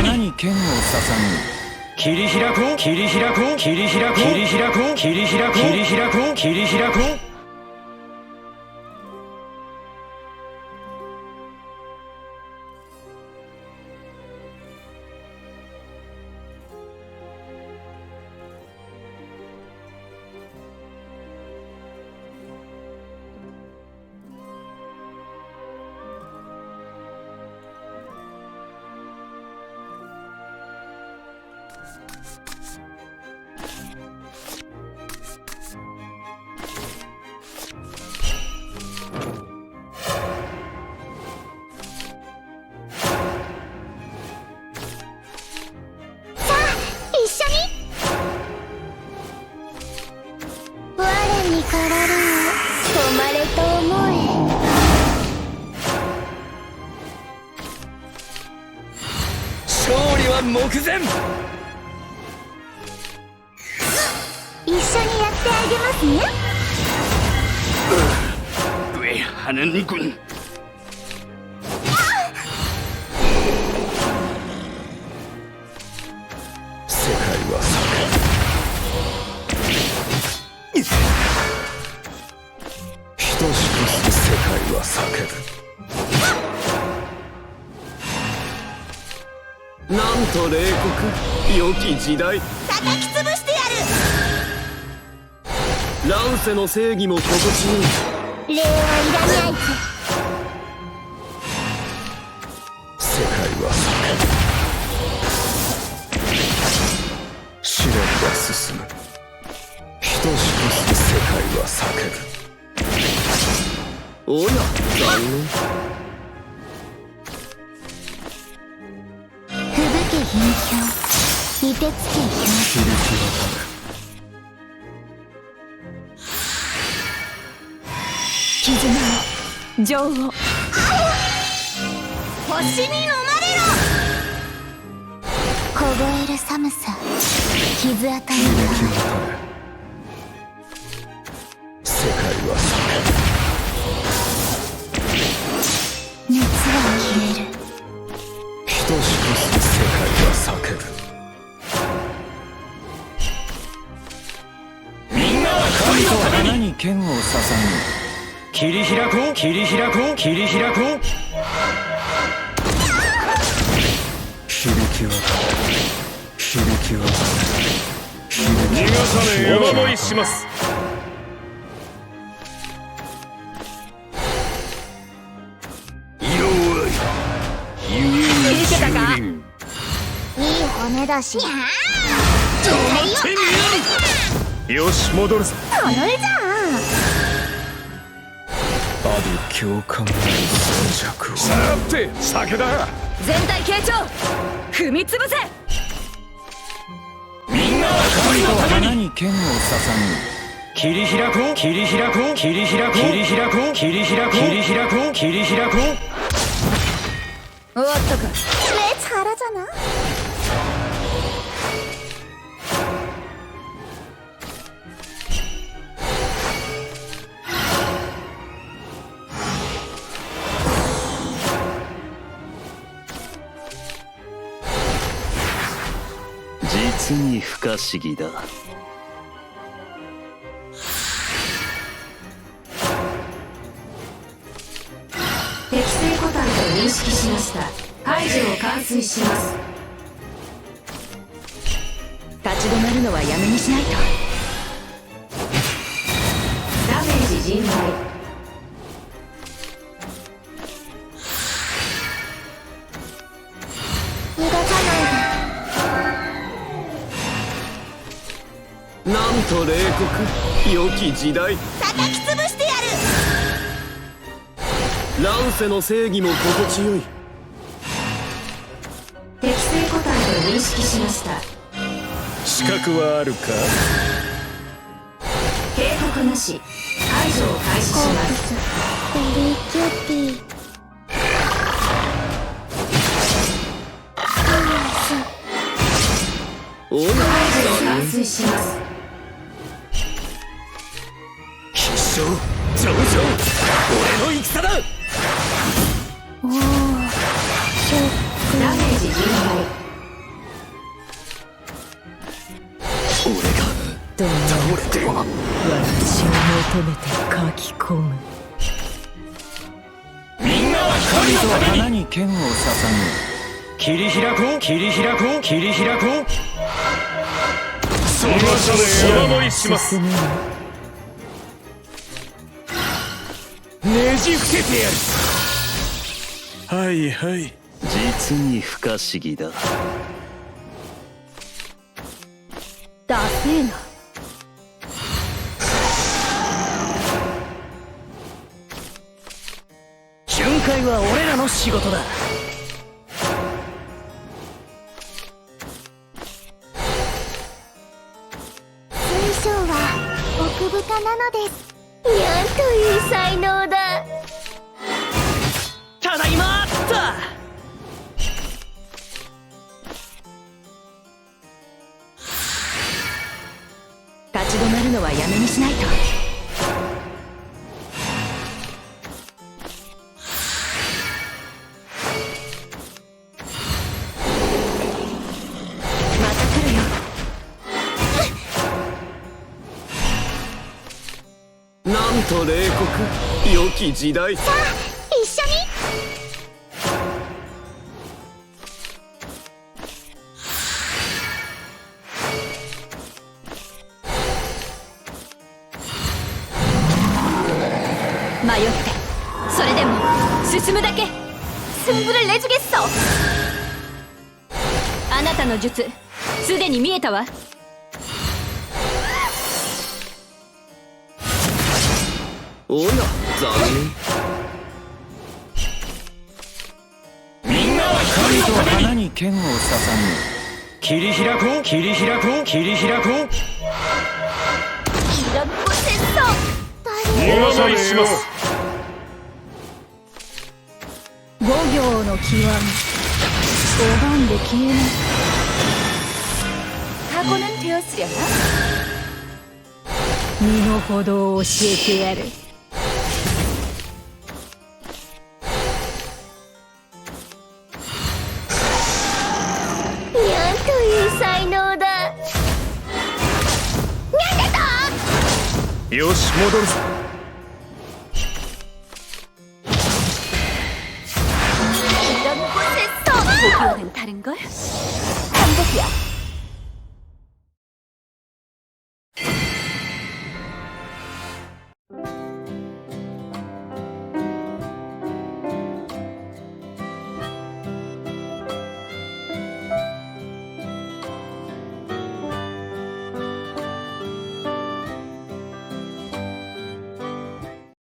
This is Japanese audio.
花に剣を捧ぐ。切り開こう、切り開こう、切り開こう、切り開こう、切り開こう、切り開こう、切り開こう。目前。一緒にやってあげますね。외하는 군. 세계와 사계. 히도시쿠스 세계와 사계를. なんと冷酷良き時代。叩き潰してやる。乱世の正義も心地いい。礼はいらないぞ。世界は叫ぶ。試練が進む。等しく世界は叫ぶ。おや、残念。吹雪銀氷、凍てつけ氷。響き渡る。絆を女王。星に飲まれろ。凍える寒さ、傷跡に響き渡る。世界は叫ぶ。熱は消える。等しく世界は叫ぶ。みんなは神と花に剣を捧ぐ。切り開こう、切り開こう、切り開こう。響き渡る。響き渡る。逃がさねえ、お守りします。いい骨だし。よし、戻るぞ。それじゃ阿鼻教官なる静寂を。さて、酒だ。全体傾聴、踏み潰せ。みんなは神の花に剣を捧ぐ。切り開こう、切り開こう、切り開こう、切り開こう、切り開こう、切り開こう、切り開こう。終わったか。めちゃらじゃな。実に不可思議だ。適正個体と認識しました。排除を完遂します。立ち止まるのはやめにしないと。ダメージ甚大。逃がさないで。なんと冷酷良き時代。叩き潰してやる。乱世の正義も心地よい。適正個体と認識しました。資格はあるか。警告なし。排除を開始します。ベリーキューティー。おや、排除を完遂します。必勝上々、俺の戦だ。おお、ショック。ダメージ甚どんな倒れて私を求めて書き込む。みんなは光の花に剣を捧ぐ。切り開こう切り開こう切り開こう。お守りします。進むな。ねじ伏せてやる。はいはい。実に不可思議だ。ダセーな。巡回は俺らの仕事だ。水晶は奥深なのです。にゃんという才能だ。ただいま立ち止まるのはやめにしないと。また来るよ。なんと冷酷良き時代。一緒に。迷ってそれでも進むだけ。スンブルレジゲッソ。あなたの術すでに見えたわ。おや残念。みんなは光と花に剣を捧ぐ。切り開こう切り開こう切り開こう。イラブコセット。お守りします。五行の極み拝んで消えない。타고는 되었으려나? 身の程を教えてやる。にゃんという才能だ。なんでだ。よし戻るぞ。이런 곳에서 보기와는 다른걸? 한복이야.